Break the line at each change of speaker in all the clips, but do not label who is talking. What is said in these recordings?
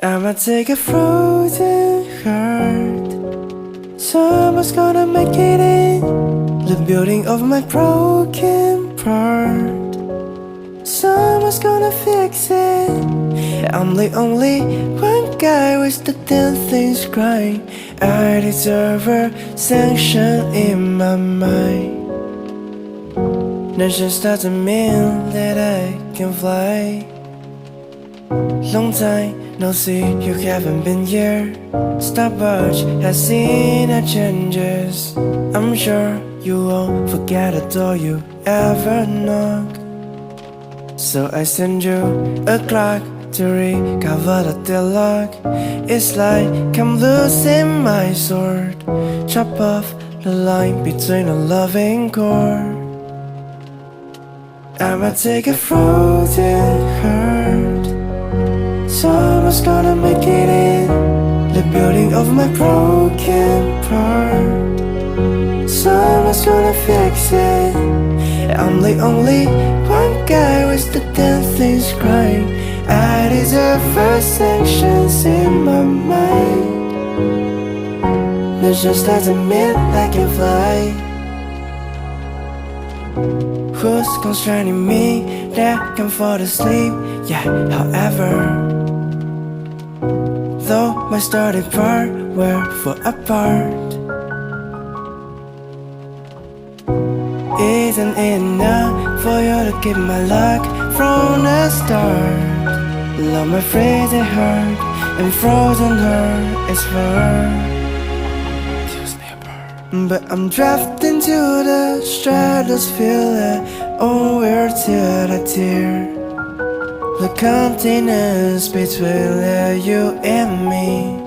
I'ma take a frozen heart. Someone's gonna make it in the building of my broken part. Someone's gonna fix it. I'm the only one guy with the damn things crying. I deserve a sanction in my mind. That just doesn't mean that I can fly. Long time no see, you haven't been here. Stopwatch has seen our changes. I'm sure you won't forget the door you ever knocked. So I send you a clock to recover the deadlock. It's like I'm losing my sword. Chop off the line between a loving chord. I'ma take a frozen heart. Someone's gonna make it in the building of my broken part. Someone's gonna fix it. I'm the only one guy with the damn things crying. I deserve first sanctions in my mind. That just doesn't mean I can fly. Who's constraining me that can fall asleep? Yeah, however, though my starting part we're far apart, isn't enough for you to keep my luck from the start. Love my freezing heart and frozen heart is far. But I'm drafting to the stratosphere. Oh, we're tear to tear. The continents between you and me.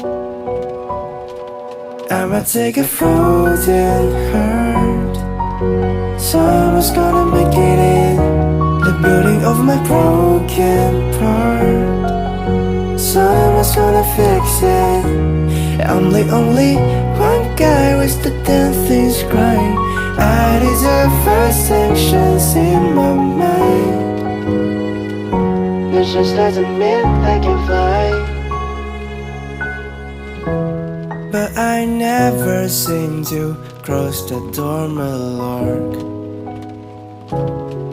I'ma take a frozen heart. Someone's gonna make it in the building of my broken part. Someone's gonna fix it. I'm the only one guy with the damn things crying. I deserve first sanctions in my mind. That just doesn't mean I can fly. But I never seem to cross the door, my lord,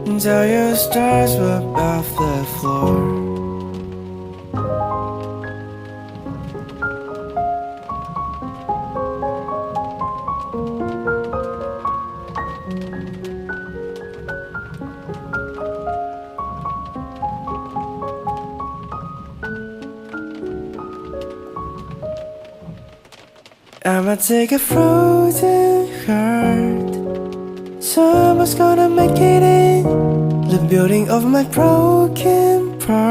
until your stars were above the floor. I'ma take a frozen heart. Someone's gonna make it in the building of my broken part.